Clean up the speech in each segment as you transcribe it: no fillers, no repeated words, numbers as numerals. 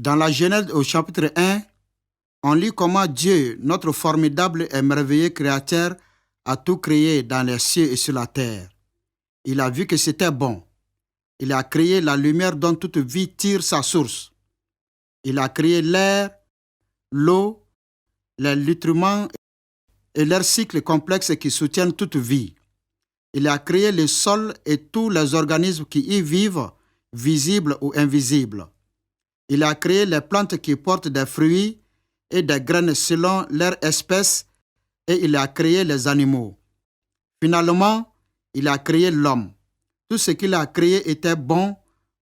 Dans la Genèse au chapitre 1, on lit comment Dieu, notre formidable et merveilleux Créateur, a tout créé dans les cieux et sur la terre. Il a vu que c'était bon. Il a créé la lumière dont toute vie tire sa source. Il a créé l'air, l'eau, les nutriments et leurs cycles complexes qui soutiennent toute vie. Il a créé le sol et tous les organismes qui y vivent, visibles ou invisibles. Il a créé les plantes qui portent des fruits et des graines selon leur espèce et il a créé les animaux. Finalement, il a créé l'homme. Tout ce qu'il a créé était bon,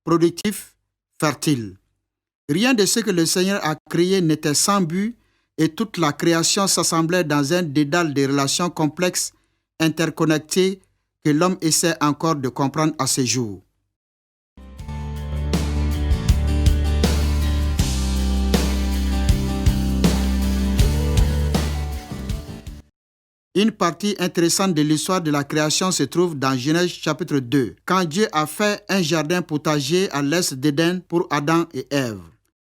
productif, fertile. Rien de ce que le Seigneur a créé n'était sans but et toute la création s'assemblait dans un dédale de relations complexes, interconnectées, que l'homme essaie encore de comprendre à ce jour. Une partie intéressante de l'histoire de la création se trouve dans Genèse chapitre 2, quand Dieu a fait un jardin potager à l'est d'Éden pour Adam et Ève.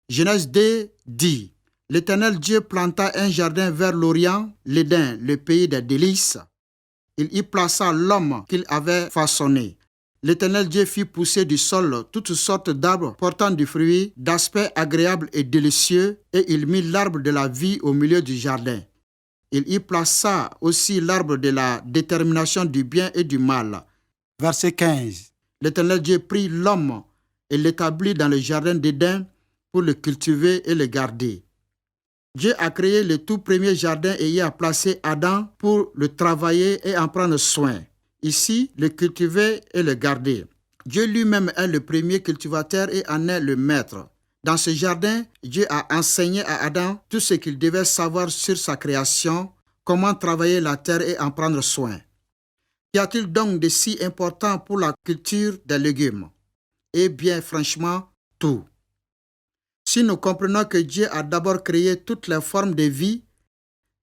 Genèse 2 dit, « L'Éternel Dieu planta un jardin vers l'Orient, l'Éden, le pays des délices. Il y plaça l'homme qu'il avait façonné. L'Éternel Dieu fit pousser du sol toutes sortes d'arbres portant du fruit, d'aspect agréable et délicieux, et il mit l'arbre de la vie au milieu du jardin. Il y plaça aussi l'arbre de la détermination du bien et du mal. » Verset 15. L'Éternel Dieu prit l'homme et l'établit dans le jardin d'Éden pour le cultiver et le garder. Dieu a créé le tout premier jardin et y a placé Adam pour le travailler et en prendre soin. Ici, le cultiver et le garder. Dieu lui-même est le premier cultivateur et en est le maître. Dans ce jardin, Dieu a enseigné à Adam tout ce qu'il devait savoir sur sa création, comment travailler la terre et en prendre soin. Qu'y a-t-il donc de si important pour la culture des légumes? Eh bien, franchement, tout. Si nous comprenons que Dieu a d'abord créé toutes les formes de vie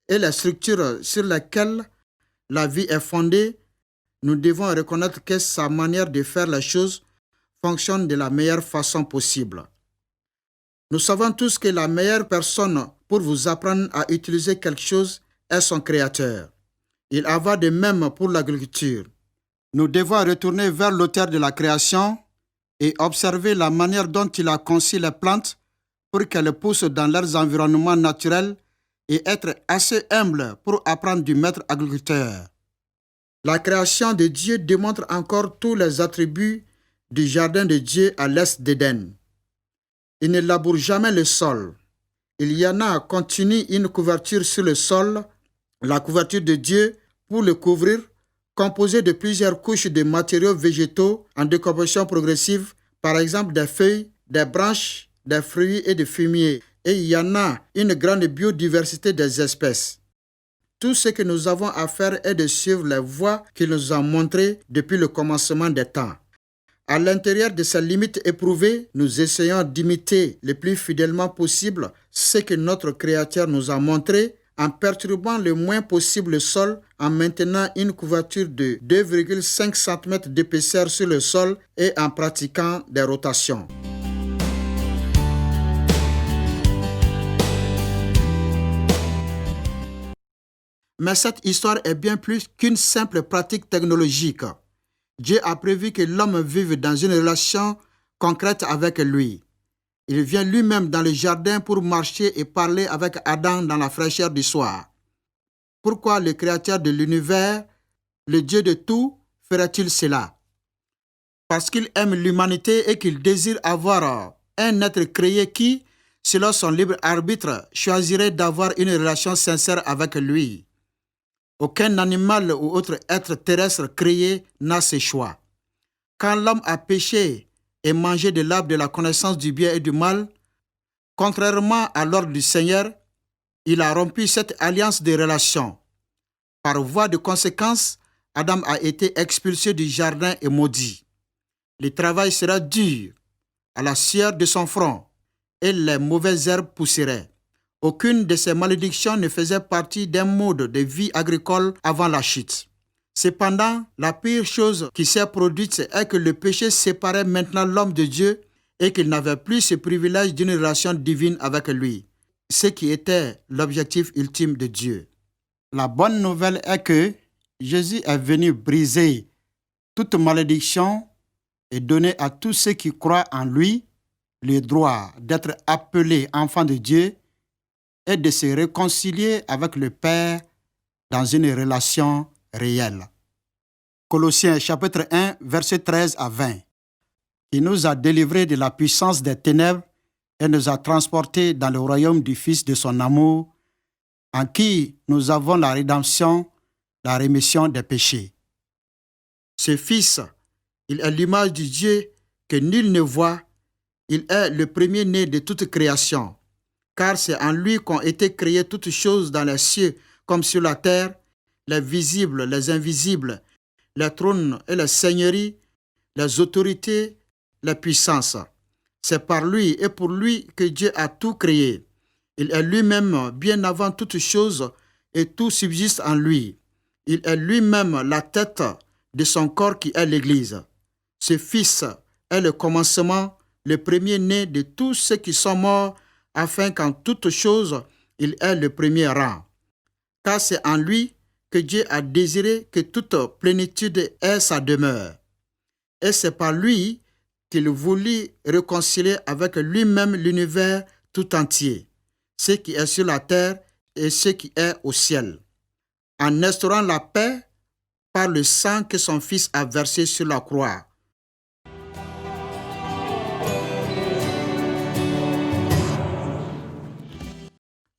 et les structures sur lesquelles la vie est fondée, nous devons reconnaître que sa manière de faire les choses fonctionne de la meilleure façon possible. Nous savons tous que la meilleure personne pour vous apprendre à utiliser quelque chose est son Créateur. Il en va de même pour l'agriculture. Nous devons retourner vers l'auteur de la création et observer la manière dont il a conçu les plantes pour qu'elles poussent dans leurs environnements naturels et être assez humble pour apprendre du maître agriculteur. La création de Dieu démontre encore tous les attributs du jardin de Dieu à l'est d'Éden. Il ne laboure jamais le sol. Il y en a continue une couverture sur le sol, la couverture de Dieu pour le couvrir, composée de plusieurs couches de matériaux végétaux en décomposition progressive, par exemple des feuilles, des branches, des fruits et des fumiers. Et il y en a une grande biodiversité des espèces. Tout ce que nous avons à faire est de suivre les voies qu'il nous a montrées depuis le commencement des temps. À l'intérieur de ces limites éprouvées, nous essayons d'imiter le plus fidèlement possible ce que notre Créateur nous a montré en perturbant le moins possible le sol, en maintenant une couverture de 2,5 cm d'épaisseur sur le sol et en pratiquant des rotations. Mais cette histoire est bien plus qu'une simple pratique technologique. Dieu a prévu que l'homme vive dans une relation concrète avec lui. Il vient lui-même dans le jardin pour marcher et parler avec Adam dans la fraîcheur du soir. Pourquoi le Créateur de l'univers, le Dieu de tout, ferait-il cela? Parce qu'il aime l'humanité et qu'il désire avoir un être créé qui, selon son libre arbitre, choisirait d'avoir une relation sincère avec lui. Aucun animal ou autre être terrestre créé n'a ce choix. Quand l'homme a péché et mangé de l'arbre de la connaissance du bien et du mal, contrairement à l'ordre du Seigneur, il a rompu cette alliance de relations. Par voie de conséquence, Adam a été expulsé du jardin et maudit. Le travail sera dur, à la sueur de son front, et les mauvaises herbes pousseraient. Aucune de ces malédictions ne faisait partie d'un mode de vie agricole avant la chute. Cependant, la pire chose qui s'est produite est que le péché séparait maintenant l'homme de Dieu et qu'il n'avait plus ce privilège d'une relation divine avec lui, ce qui était l'objectif ultime de Dieu. La bonne nouvelle est que Jésus est venu briser toute malédiction et donner à tous ceux qui croient en lui le droit d'être appelés enfants de Dieu et de se réconcilier avec le Père dans une relation réelle. Colossiens chapitre 1, versets 13 à 20. Il nous a délivrés de la puissance des ténèbres et nous a transportés dans le royaume du Fils de son amour, en qui nous avons la rédemption, la rémission des péchés. Ce Fils, il est l'image du Dieu que nul ne voit. Il est le premier-né de toute création, car c'est en lui qu'ont été créées toutes choses dans les cieux comme sur la terre, les visibles, les invisibles, les trônes et les seigneuries, les autorités, les puissances. C'est par lui et pour lui que Dieu a tout créé. Il est lui-même bien avant toutes choses et tout subsiste en lui. Il est lui-même la tête de son corps qui est l'Église. Ce Fils est le commencement, le premier-né de tous ceux qui sont morts, afin qu'en toutes choses, il ait le premier rang. Car c'est en lui que Dieu a désiré que toute plénitude ait sa demeure. Et c'est par lui qu'il voulut réconcilier avec lui-même l'univers tout entier, ce qui est sur la terre et ce qui est au ciel, en instaurant la paix par le sang que son Fils a versé sur la croix.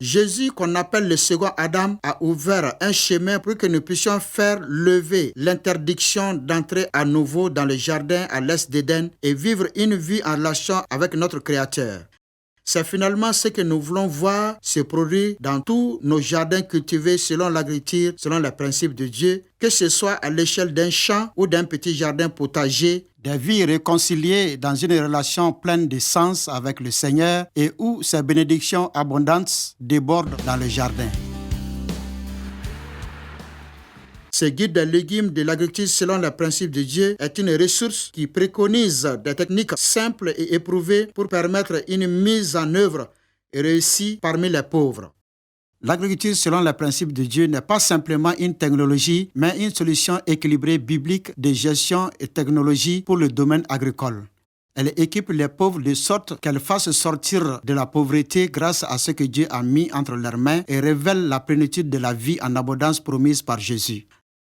Jésus, qu'on appelle le second Adam, a ouvert un chemin pour que nous puissions faire lever l'interdiction d'entrer à nouveau dans le jardin à l'est d'Éden et vivre une vie en relation avec notre Créateur. C'est finalement ce que nous voulons voir se produire dans tous nos jardins cultivés selon l'agriculture, selon les principes de Dieu, que ce soit à l'échelle d'un champ ou d'un petit jardin potager, des vies réconciliées dans une relation pleine de sens avec le Seigneur et où ses bénédictions abondantes débordent dans le jardin. Ce guide des légumes de l'agriculture selon les principes de Dieu est une ressource qui préconise des techniques simples et éprouvées pour permettre une mise en œuvre réussie parmi les pauvres. L'agriculture selon les principes de Dieu n'est pas simplement une technologie, mais une solution équilibrée biblique de gestion et technologie pour le domaine agricole. Elle équipe les pauvres de sorte qu'elles fassent sortir de la pauvreté grâce à ce que Dieu a mis entre leurs mains et révèle la plénitude de la vie en abondance promise par Jésus.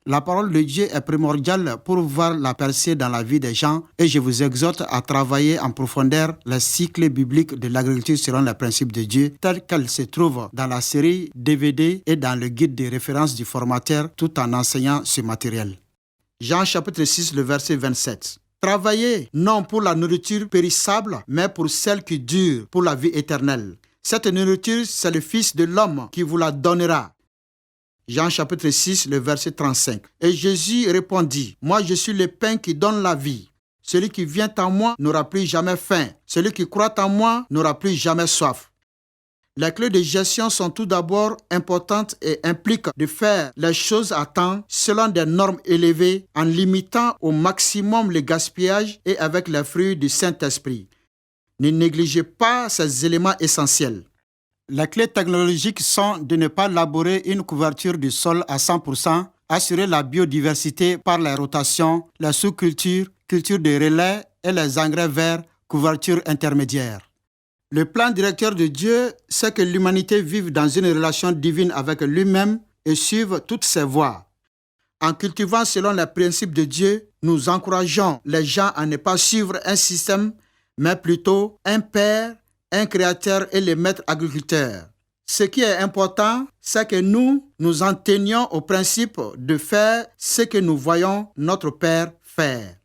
La parole de Dieu est primordiale pour voir la percée dans la vie des gens et je vous exhorte à travailler en profondeur les cycles bibliques de l'agriculture selon les principes de Dieu tels qu'elle se trouve dans la série DVD et dans le guide de référence du formateur tout en enseignant ce matériel. Jean chapitre 6, le verset 27. Travaillez non pour la nourriture périssable, mais pour celle qui dure, pour la vie éternelle. Cette nourriture, c'est le Fils de l'homme qui vous la donnera. Jean chapitre 6, le verset 35. Et Jésus répondit, « Moi je suis le pain qui donne la vie. Celui qui vient en moi n'aura plus jamais faim. Celui qui croit en moi n'aura plus jamais soif. » Les clés de gestion sont tout d'abord importantes et impliquent de faire les choses à temps selon des normes élevées en limitant au maximum le gaspillage et avec les fruits du Saint-Esprit. Ne négligez pas ces éléments essentiels. Les clés technologiques sont de ne pas labourer une couverture du sol à 100%, assurer la biodiversité par la rotation, la sous-culture, culture de relais et les engrais verts, couverture intermédiaire. Le plan directeur de Dieu, c'est que l'humanité vive dans une relation divine avec lui-même et suive toutes ses voies. En cultivant selon les principes de Dieu, nous encourageons les gens à ne pas suivre un système, mais plutôt un Père, un Créateur et le maître agriculteur. Ce qui est important, c'est que nous en tenions au principe de faire ce que nous voyons notre Père faire.